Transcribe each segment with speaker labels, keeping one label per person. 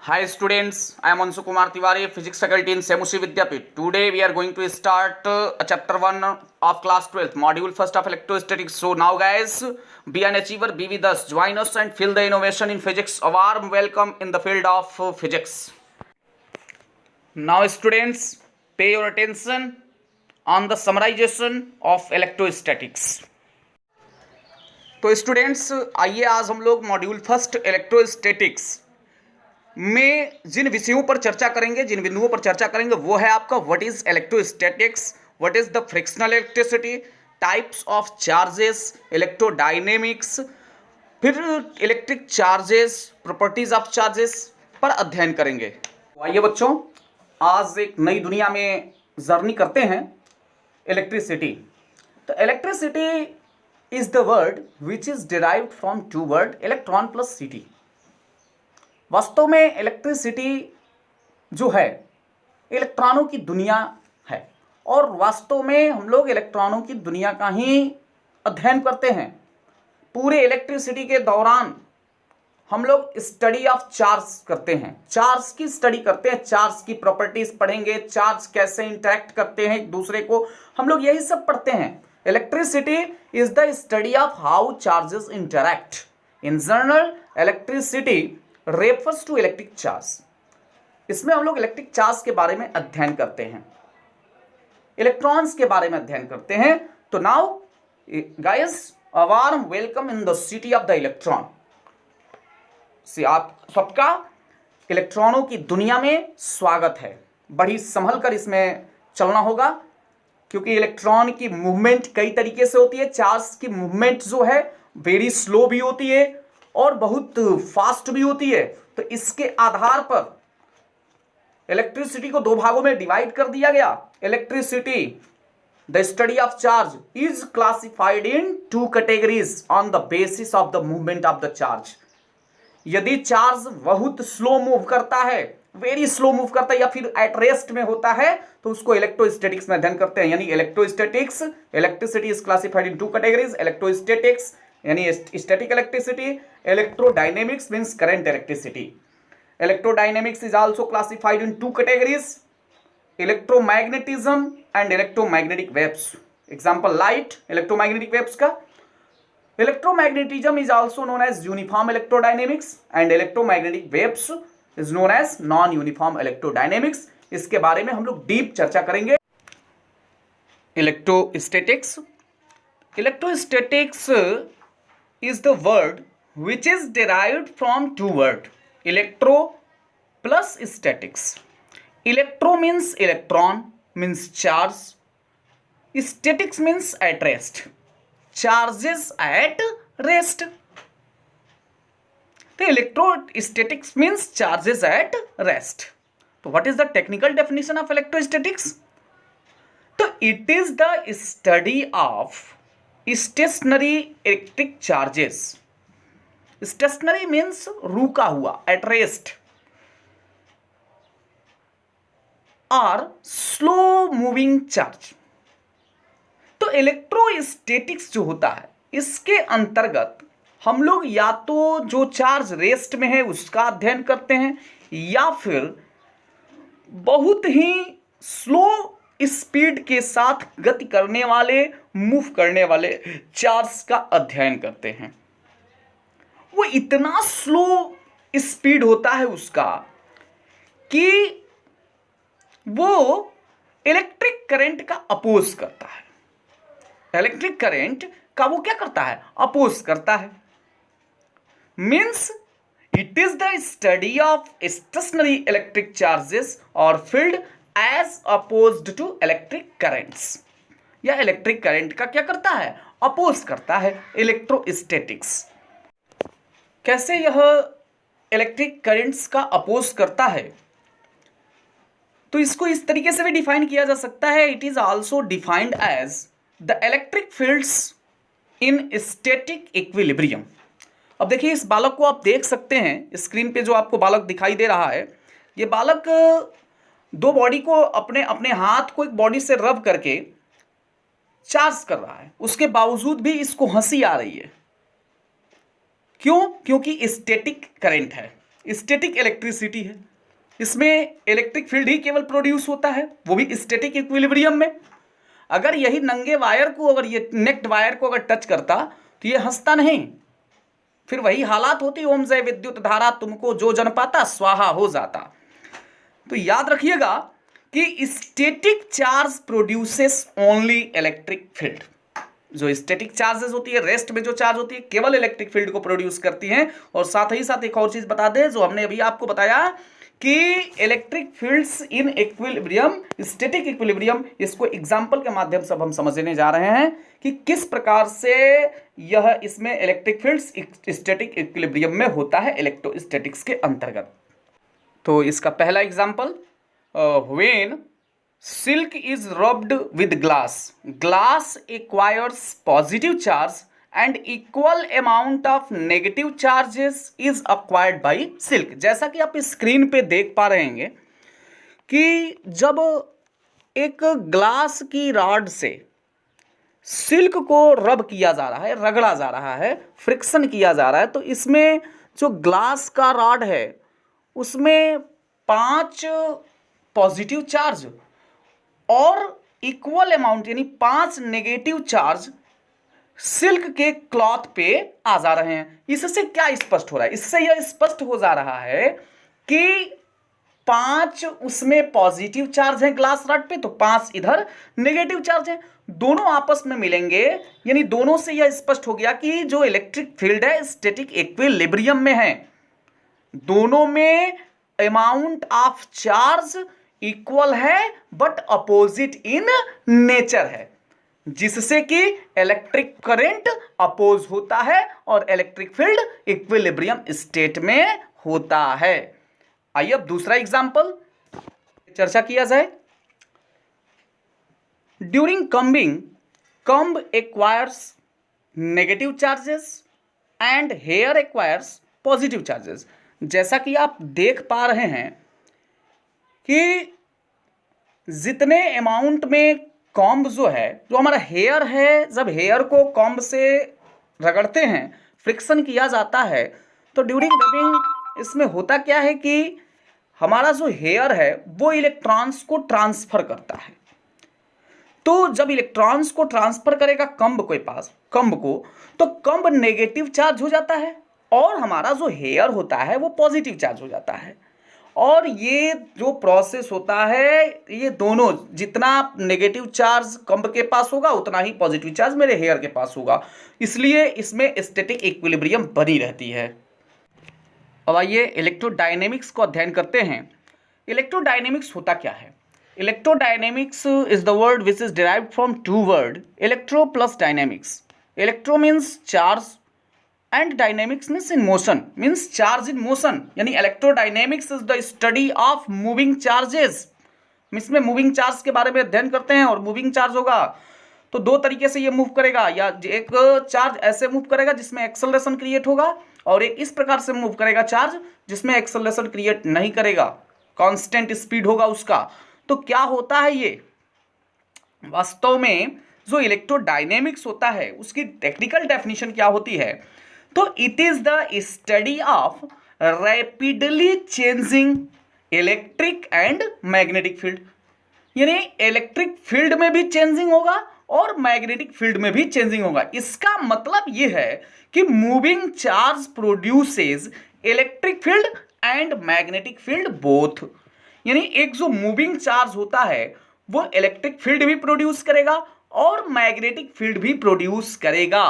Speaker 1: Hi students, I am Anshu Kumar Tiwari, Physics faculty in Semushi Vidyapith. Today we are going to start chapter 1 of class 12th, module first of electrostatics. So now guys, be an achiever, be with us, join us and feel the innovation in physics. A warm welcome in the field of physics. Now students, pay your attention on the summarization of electrostatics. तो students आइए आज हम लोग module first electrostatics में जिन विषयों पर चर्चा करेंगे, जिन बिंदुओं पर चर्चा करेंगे वो है आपका what is electrostatics, what is the frictional electricity, types of charges, electrodynamics, फिर electric charges, properties of charges पर अध्ययन करेंगे। आइए बच्चों, आज एक नई दुनिया में जर्नी करते हैं, इलेक्ट्रिसिटी। तो electricity is the word which is derived from two word electron plus city। वास्तव में इलेक्ट्रिसिटी जो है इलेक्ट्रॉनों की दुनिया है और वास्तव में हम लोग इलेक्ट्रॉनों की दुनिया का ही अध्ययन करते हैं। पूरे इलेक्ट्रिसिटी के दौरान हम लोग स्टडी ऑफ चार्ज करते हैं, चार्ज की स्टडी करते हैं, चार्ज की प्रॉपर्टीज पढ़ेंगे, चार्ज कैसे इंटरेक्ट करते हैं एक दूसरे को, हम लोग यही सब पढ़ते हैं। Electricity is the study of how charges interact. In general, electricity refers to electric charge. इसमें हम लोग इलेक्ट्रिक चार्ज के बारे में अध्ययन करते हैं, इलेक्ट्रॉन्स के बारे में अध्ययन करते हैं। तो now guys, a warm welcome in the city of the electron. से आप सबका इलेक्ट्रॉनों की दुनिया में स्वागत है। बड़ी संभल कर इसमें चलना होगा क्योंकि इलेक्ट्रॉन की मूवमेंट कई तरीके से होती है। चार्ज की मूवमेंट जो है वेरी स्लो भी होती है और बहुत फास्ट भी होती है। तो इसके आधार पर इलेक्ट्रिसिटी को दो भागों में डिवाइड कर दिया गया। Electricity, the study of charge, is classified in two categories on the basis of the movement of the charge. यदि चार्ज बहुत स्लो मूव करता है, वेरी स्लो मूव करता है या फिर एट रेस्ट में होता है तो उसको इलेक्ट्रोस्टैटिक्स में अध्ययन करते हैं। यानी electrostatics, electricity is classified in two categories. Electrostatics यानी static electricity, electrodynamics means current electricity. Electrodynamics is also classified in two categories, electromagnetism and electromagnetic waves. Example light, electromagnetic waves का। Electromagnetism is also known as uniform electrodynamics and electromagnetic waves is known as non-uniform electrodynamics। इसके बारे में हम लोग deep चर्चा करेंगे। Electrostatics, electrostatics is the word which is derived from two word electro plus statics। electro means electron, means charge, statics means at rest, charges at rest। तो electrostatics means charges at rest. तो what is the technical definition of electrostatics? तो it is the study of stationary electric charges. Stationary means रुका हुआ, at rest, और slow moving charge. तो electrostatics जो होता है इसके अंतर्गत हम लोग या तो जो चार्ज रेस्ट में है उसका अध्ययन करते हैं या फिर बहुत ही स्लो स्पीड के साथ गति करने वाले, मूव करने वाले चार्ज का अध्ययन करते हैं। वो इतना स्लो स्पीड होता है उसका कि वो इलेक्ट्रिक करंट का अपोज करता है। इलेक्ट्रिक करंट का वो क्या करता है? अपोज करता है। Means it is the study of stationary electric charges और field as opposed to electric currents. या इलेक्ट्रिक करंट का क्या करता है? अपोज करता है। इलेक्ट्रोस्टैटिक्स कैसे यह इलेक्ट्रिक करंट्स का अपोज करता है? तो इसको इस तरीके से भी डिफाइन किया जा सकता है। It is also defined as The electric fields in static equilibrium। अब देखिए, इस बालक को आप देख सकते हैं स्क्रीन पे, जो आपको बालक दिखाई दे रहा है, ये बालक दो बॉडी को अपने अपने हाथ को एक बॉडी से रब करके चार्ज कर रहा है। उसके बावजूद भी इसको हंसी आ रही है। क्यों? क्योंकि स्टैटिक करंट है। स्टैटिक इलेक्ट्रिसिटी है, इसमें इलेक्ट्रिक फील्ड ही केवल प्रोड्यूस होता है, वो भी स्टैटिक इक्विलिब्रियम में। अगर यही नंगे वायर को, अगर ये नेक्ड वायर को अगर टच करता तो ये हंसता नहीं, फिर वही हालात होती, ओम जय विद्युत धारा तुमको जो जन पाता स्वाहा हो जाता। तो याद रखिएगा कि static charge produces only electric field. जो स्टैटिक चार्जेस होती है, रेस्ट में जो चार्ज होती है, केवल इलेक्ट्रिक फील्ड को प्रोड्यूस करती हैं। और साथ ही साथ एक और चीज बता दें जो हमने अभी आपको बताया कि electric fields in equilibrium, static equilibrium, इसको एग्जांपल के माध्यम से हम समझने जा रहे हैं कि किस प्रकार से यह इसमें इलेक्ट्रिक फील्ड्स स्टैटिक इक्विलिब्रियम में होता है इलेक्ट्रोस्टैटिक्स के अंतर्गत। तो इसका पहला example, when silk is rubbed with glass, glass acquires positive charge and equal amount of negative charges is acquired bye silk. जैसा कि आप स्क्रीन पे देख पा रहे हैं कि जब एक ग्लास की रॉड से सिल्क को रब किया जा रहा है, रगड़ा जा रहा है, फ्रिक्शन किया जा रहा है, तो इसमें जो ग्लास का रॉड है उसमें 5 पॉजिटिव चार्ज और इक्वल अमाउंट यानी 5 नेगेटिव चार्ज सिल्क के क्लॉथ पे आ जा रहे हैं। इससे क्या स्पष्ट हो रहा है? इससे यह स्पष्ट हो जा रहा है कि 5 उसमें पॉजिटिव चार्ज है ग्लास रॉड पे, तो 5 इधर नेगेटिव चार्ज है, दोनों आपस में मिलेंगे, यानी दोनों से यह स्पष्ट हो गया कि जो इलेक्ट्रिक फील्ड है स्टैटिक इक्विलिब्रियम में है, दोनों में अमाउंट ऑफ चार्ज इक्वल है बट अपोजिट इन नेचर है, जिससे कि इलेक्ट्रिक करंट अपोज होता है और इलेक्ट्रिक फील्ड इक्विलिब्रियम स्टेट में होता है। आइए अब दूसरा एग्जांपल चर्चा किया जाए। During combing, comb acquires negative charges and hair acquires positive charges. जैसा कि आप देख पा रहे हैं कि जितने अमाउंट में कॉम्ब जो है, जो हमारा हेयर है, जब हेयर को कॉम्ब से रगड़ते हैं, फ्रिक्शन किया जाता है, तो ड्यूरिंग रबिंग इसमें होता क्या है कि हमारा जो हेयर है वो इलेक्ट्रॉन्स को ट्रांसफर करता है। तो जब इलेक्ट्रॉन्स को ट्रांसफर करेगा कम्ब के पास, कम्ब को, तो कम्ब नेगेटिव चार्ज हो जाता है और हमारा जो हेयर होता है वो पॉजिटिव चार्ज हो जाता है। और ये जो प्रोसेस होता है, ये दोनों, जितना नेगेटिव चार्ज कम्ब के पास होगा उतना ही पॉजिटिव चार्ज मेरे हेयर के पास होगा, इसलिए इसमें स्टैटिक इक्विलिब्रियम बनी रहती है। अब आइए इलेक्ट्रोडायनेमिक्स को अध्ययन करते हैं। इलेक्ट्रोडायनेमिक्स होता क्या है? Electrodynamics is the word which is derived from 2 word, electro plus dynamics. Electro means charge and dynamics means in motion, means charge in motion, यानी electrodynamics is the study of moving charges। इसमें moving charge के बारे में अध्ययन करते हैं। और moving charge होगा तो 2 तरीके से ये मूव करेगा, या एक चार्ज ऐसे मूव करेगा जिसमें एक्सेलरेशन क्रिएट होगा, और एक इस प्रकार से मूव करेगा चार्ज जिसमें एक्सेलरेशन क्रिएट नहीं करेगा, कांस्टेंट स्पीड होगा उसका। तो क्या होता है ये वास्तव में जो इलेक्ट्रोडायनेमिक्स होता है उसकी टेक्निकल डेफिनेशन क्या होती है? तो it is the study of rapidly changing electric and magnetic field, यानी इलेक्ट्रिक फील्ड में भी चेंजिंग होगा और मैग्नेटिक फील्ड में भी चेंजिंग होगा। इसका मतलब यह है कि moving charge produces electric field and magnetic field both, यानी एक जो मूविंग चार्ज होता है वो इलेक्ट्रिक फील्ड भी प्रोड्यूस करेगा और मैग्नेटिक फील्ड भी प्रोड्यूस करेगा।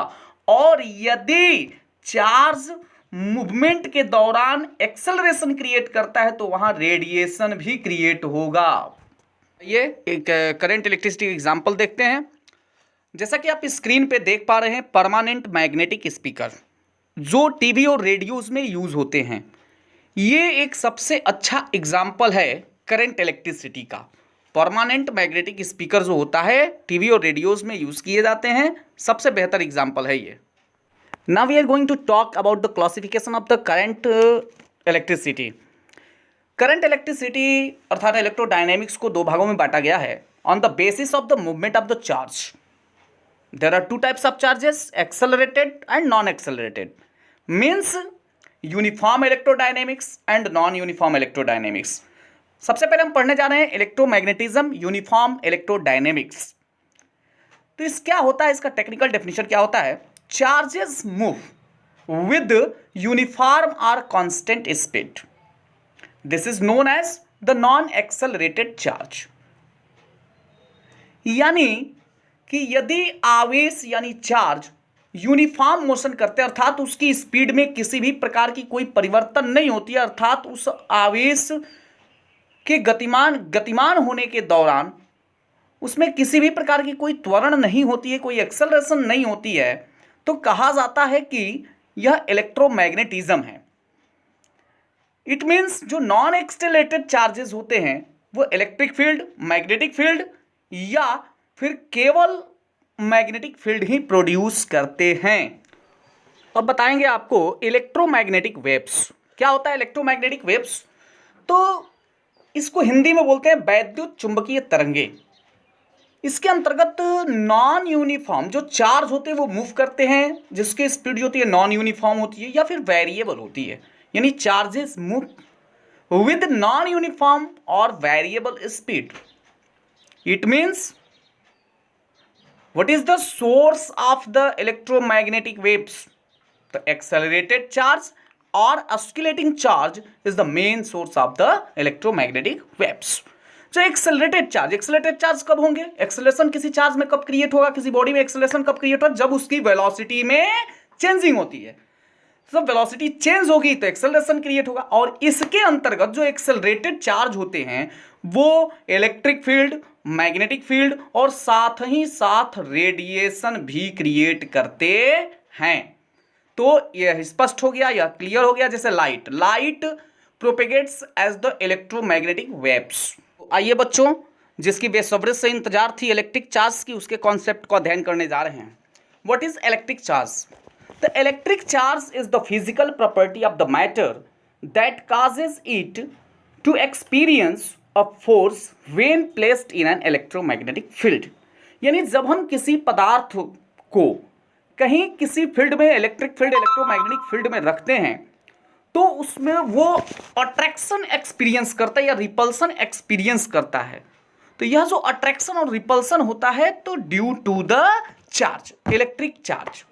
Speaker 1: और यदि चार्ज मूवमेंट के दौरान एक्सेलरेशन क्रिएट करता है तो वहां रेडिएशन भी क्रिएट होगा। ये एक करंट इलेक्ट्रिसिटी एग्जांपल देखते हैं। जैसा कि आप स्क्रीन पे देख पा रहे हैं, परमानेंट मैग्नेटिक स्पीकर जो टीवी और रेडियोज में यूज होते हैं, ये एक सबसे अच्छा एग्जांपल है करंट इलेक्ट्रिसिटी का। परमानेंट मैग्नेटिक स्पीकर जो होता है टीवी और रेडियोज में यूज किए जाते हैं, सबसे बेहतर एग्जांपल है ये। Now we are going to talk about the classification of the current electricity. Current electricity अर्थात इलेक्ट्रोडायनेमिक्स को 2 भागों में बांटा गया है on the basis of the movement of the charge. There are 2 types of charges, accelerated and non accelerated. Means uniform electrodynamics and non uniform electrodynamics. सबसे पहले हम पढ़ने जा रहे हैं इलेक्ट्रोमैग्नेटिज्म, यूनिफॉर्म इलेक्ट्रोडायनेमिक्स। तो इस क्या होता है, इसका टेक्निकल डेफिनेशन क्या होता है? चार्जेस मूव विद यूनिफॉर्म और constant speed, this is known as the non accelerated charge. यानी कि यदि आवेश यानी चार्ज यूनिफॉर्म मोशन करते हैं, अर्थात उसकी स्पीड में किसी भी प्रकार की कोई परिवर्तन नहीं होती है, अर्थात उस आवेश के गतिमान होने के दौरान उसमें किसी भी प्रकार की कोई त्वरण नहीं होती है, कोई एक्सेलरेशन नहीं होती है, तो कहा जाता है कि यह इलेक्ट्रोमैग्नेटिज्म है। इट मीन्स जो नॉन एक्सेलरेटेड चार्जेस होते हैं वो इलेक्ट्रिक फील्ड, मैग्नेटिक फील्ड या फिर केवल मैग्नेटिक फील्ड ही प्रोड्यूस करते हैं। अब बताएंगे आपको इलेक्ट्रोमैग्नेटिक वेव्स क्या होता है। इलेक्ट्रोमैग्नेटिक वेव्स तो इसको हिंदी में बोलते हैं वैद्युत चुंबकीय तरंगे। इसके अंतर्गत नॉन यूनिफॉर्म जो चार्ज होते हैं वो मूव करते हैं, जिसकी स्पीड जो होती है नॉन यूनिफॉर्म होती है या फिर वेरिएबल होती है, यानी charges move with non uniform और variable speed. It means what is the source of the electromagnetic waves? The accelerated charge or oscillating charge is the main source of the electromagnetic waves. जो accelerated charge कब होंगे? Acceleration किसी charge में कब create होगा, किसी body में acceleration कब क्रिएट होगा? जब उसकी वेलोसिटी में चेंजिंग होती है। जब वेलोसिटी चेंज होगी तो एक्सेलरेशन क्रिएट होगा, और इसके अंतर्गत जो एक्सेलरेटेड चार्ज होते हैं वो इलेक्ट्रिक फील्ड, मैग्नेटिक फील्ड और साथ ही साथ रेडिएशन भी क्रिएट करते हैं। तो यह स्पष्ट हो गया, यह क्लियर हो गया। जैसे light propagates as the electromagnetic waves. आइए बच्चों, जिसकी बेसब्री से इंतजार थी इलेक्ट्रिक चार्ज की, उसके कॉन्सेप्ट को अध्ययन करने जा रहे हैं। What is electric charge? The electric charge is the physical property of the matter that causes it to experience a force when placed in an electromagnetic field. यानी जब हम किसी पदार्थ को कहीं किसी फील्ड में, इलेक्ट्रिक फील्ड, इलेक्ट्रोमैग्नेटिक फील्ड में रखते हैं तो उसमें वो अट्रैक्शन एक्सपीरियंस करता है या रिपल्सन एक्सपीरियंस करता है। तो यह जो अट्रैक्शन और रिपल्सन होता है तो due to the charge, electric charge.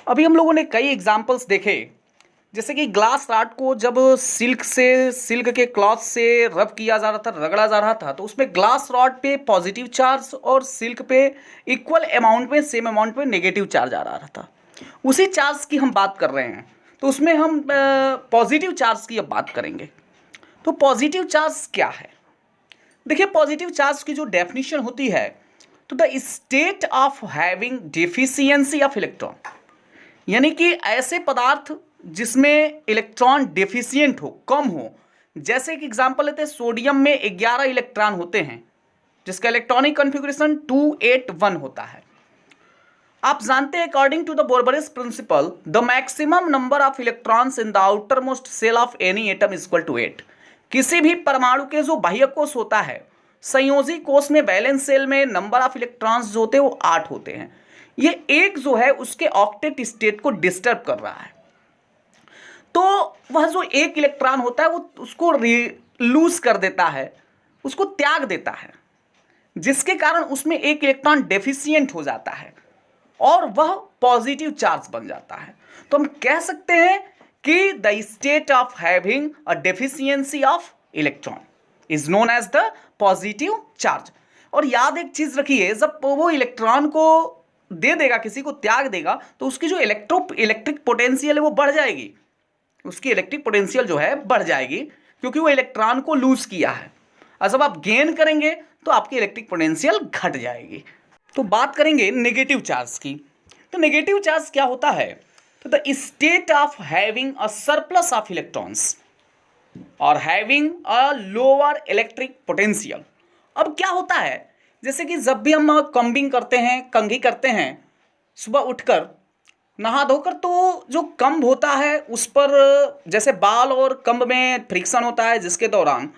Speaker 1: अभी हम लोगों ने कई एग्जाम्पल्स देखे, जैसे कि ग्लास रॉड को जब सिल्क के क्लॉथ से रब किया जा रहा था, रगड़ा जा रहा था, तो उसमें ग्लास रॉड पे पॉजिटिव चार्ज और सिल्क पे इक्वल अमाउंट में, सेम अमाउंट में नेगेटिव चार्ज आ रहा था। उसी चार्ज की हम बात कर रहे हैं, तो उसमें हम पॉजिटिव चार्ज की अब बात करेंगे। तो पॉजिटिव चार्ज क्या है? देखिए, पॉजिटिव चार्ज की जो डेफिनेशन होती है, तो the state of having deficiency of electron, यानी कि ऐसे पदार्थ जिसमें इलेक्ट्रॉन डेफिशिएंट हो, कम हो। जैसे कि एग्जांपल लेते हैं, सोडियम में 11 इलेक्ट्रॉन होते हैं जिसका इलेक्ट्रॉनिक कॉन्फ़िगरेशन 281 होता है। आप जानते हैं according to the Bohr Bury's principle the maximum number of electrons in the outermost shell of any atom is equal to 8। किसी भी परमाणु के जो बाह्य कोश होता है, संयोजी कोश में, वैलेंस सेल में नंबर ऑफ इलेक्ट्रॉन्स जो होते हैं वो 8 होते हैं। ये एक जो है उसके ऑक्टेट स्टेट को डिस्टर्ब कर रहा है, तो वह जो एक इलेक्ट्रॉन होता है वो उसको लूज कर देता है, उसको त्याग देता है, जिसके कारण उसमें एक इलेक्ट्रॉन डेफिशिएंट हो जाता है और वह पॉजिटिव चार्ज बन जाता है। तो हम कह सकते हैं कि the state of having a deficiency of electron is known as the positive charge. और याद एक चीज रखिए, जब वो इलेक्ट्रॉन को दे देगा, किसी को त्याग देगा, तो उसकी जो इलेक्ट्रिक पोटेंशियल है वो बढ़ जाएगी, उसकी इलेक्ट्रिक पोटेंशियल जो है बढ़ जाएगी, क्योंकि वो इलेक्ट्रॉन को लूज किया है। और जब आप गेन करेंगे तो आपकी इलेक्ट्रिक पोटेंशियल घट जाएगी। तो बात करेंगे नेगेटिव चार्ज की। तो नेगेटिव चार्ज क्या होता है? तो the state of having a surplus of electrons और having a lower electric potential. अब क्या होता है, जैसे कि जब भी हम कम्बिंग करते हैं, कंघी करते हैं, सुबह उठकर नहा धोकर, तो जो कंब होता है उस पर जैसे बाल और कंब में फ्रिक्शन होता है, जिसके दौरान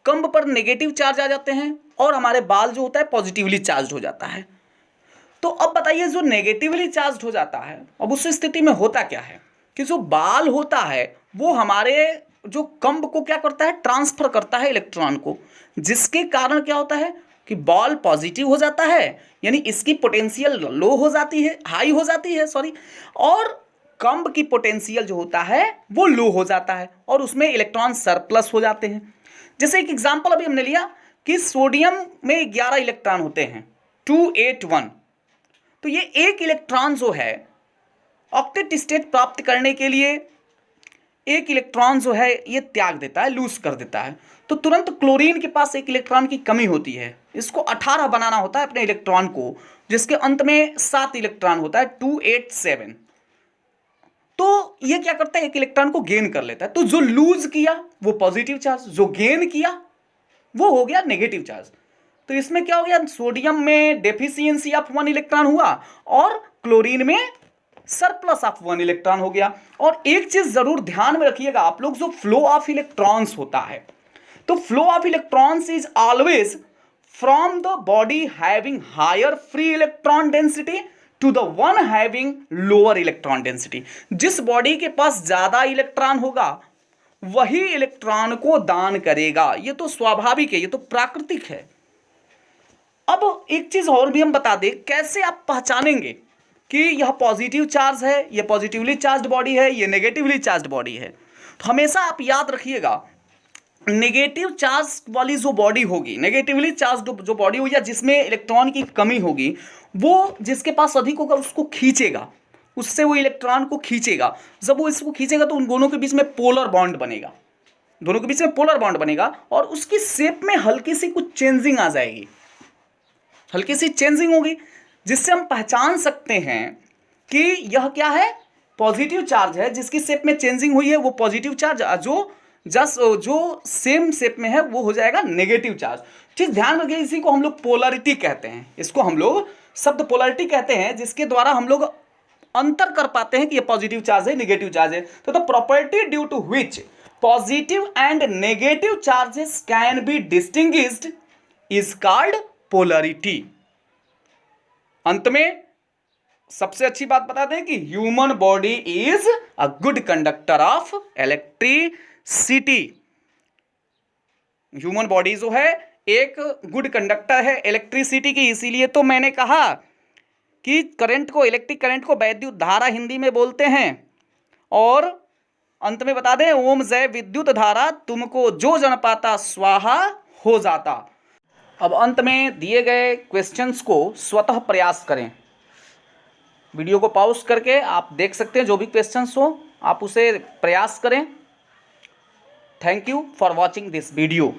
Speaker 1: कंब पर नेगेटिव चार्ज आ जाते हैं और हमारे बाल जो होता है पॉजिटिवली चार्ज हो जाता है। तो अब बताइए, जो नेगेटिवली चार्ज हो जाता है, अब उस स्थिति में होता क्या है? कि जो बाल होता है वो हमारे जो कंब को क्या करता है, ट्रांसफर करता है इलेक्ट्रॉन को, जिसके कारण क्या होता है कि बॉल पॉजिटिव हो जाता है, यानी इसकी पोटेंशियल लो हो जाती है, हाई हो जाती है सॉरी, और कंब की पोटेंशियल जो होता है वो लो हो जाता है और उसमें इलेक्ट्रॉन सरप्लस हो जाते हैं। जैसे एक एग्जांपल अभी हमने लिया कि सोडियम में 11 इलेक्ट्रॉन होते हैं 281, तो ये एक इलेक्ट्रॉन जो है ऑक्टेट स्टेट प्राप्त करने के लिए एक इलेक्ट्रॉन जो है ये त्याग देता है, लूज कर देता है, तो तुरंत क्लोरीन के पास एक इलेक्ट्रॉन की कमी होती है, इसको 18 बनाना होता है अपने इलेक्ट्रॉन को, जिसके अंत में 7 इलेक्ट्रॉन होता है 287। तो ये क्या करता है, एक इलेक्ट्रॉन को गेन कर लेता है, तो जो लूज किया वो पॉजिटिव चार्ज, जो गेन किया वो हो गया नेगेटिव चार्ज। तो इसमें क्या हो गया, सोडियम में डेफिशिएंसी ऑफ 1 इलेक्ट्रॉन हुआ और क्लोरीन में सरप्लस ऑफ 1 इलेक्ट्रॉन हो गया। और एक चीज जरूर ध्यान में रखिएगा आप लोग, जो फ्लो ऑफ इलेक्ट्रॉन्स होता है, तो flow of electrons is always from the body having higher free electron density to the one having lower electron density. जिस बॉडी के पास ज्यादा इलेक्ट्रॉन होगा वही इलेक्ट्रॉन को दान करेगा, ये तो स्वाभाविक है, ये तो प्राकृतिक है। अब एक चीज और भी हम बता दें, कैसे आप पहचानेंगे कि यह पॉजिटिव चार्ज है, यह पॉजिटिवली चार्ज्ड बॉडी है, यह नेगेटिवली चार्ज्ड बॉडी है। तो हमेशा आप याद रखिएगा, नेगेटिव चार्ज वाली जो बॉडी होगी, नेगेटिवली चार्ज जो बॉडी होगी या जिसमें इलेक्ट्रॉन की कमी होगी, वो जिसके पास अधिक होगा उसको खींचेगा, उससे वो इलेक्ट्रॉन को खींचेगा। जब वो इसको खींचेगा तो उन दोनों के बीच में पोलर बॉन्ड बनेगा, दोनों के बीच में पोलर बॉन्ड बनेगा और उसकी शेप में हल्की सी कुछ चेंजिंग आ जाएगी, हल्की सी चेंजिंग होगी, जिससे हम पहचान सकते हैं कि यह क्या है, पॉजिटिव चार्ज है। जिसकी शेप में चेंजिंग हुई है वो पॉजिटिव चार्ज, जो सेम शेप में है वो हो जाएगा नेगेटिव चार्ज। चीज ध्यान रखिए, इसी को हम लोग पोलरिटी कहते हैं, इसको हम लोग शब्द पोलरिटी कहते हैं, जिसके द्वारा हम लोग अंतर कर पाते हैं कि ये पॉजिटिव चार्ज है, नेगेटिव चार्ज है। तो the property due to which positive and negative charges can be distinguished is called polarity. अंत में सबसे अच्छी बात बता दें कि human body is a good conductor of electricity. Human body जो है एक गुड कंडक्टर है इलेक्ट्रिसिटी की, इसीलिए तो मैंने कहा कि करंट को, इलेक्ट्रिक करंट को वैद्युत धारा हिंदी में बोलते हैं। और अंत में बता दें, ओम जय विद्युत धारा तुमको जो जन पाता स्वाहा हो जाता। अब अंत में दिए गए क्वेश्चंस को स्वतः प्रयास करें, वीडियो को पॉज करके आप देख सकते हैं, जो भी क्वेश्चंस हो आप उसे प्रयास करें। Thank you for watching this video.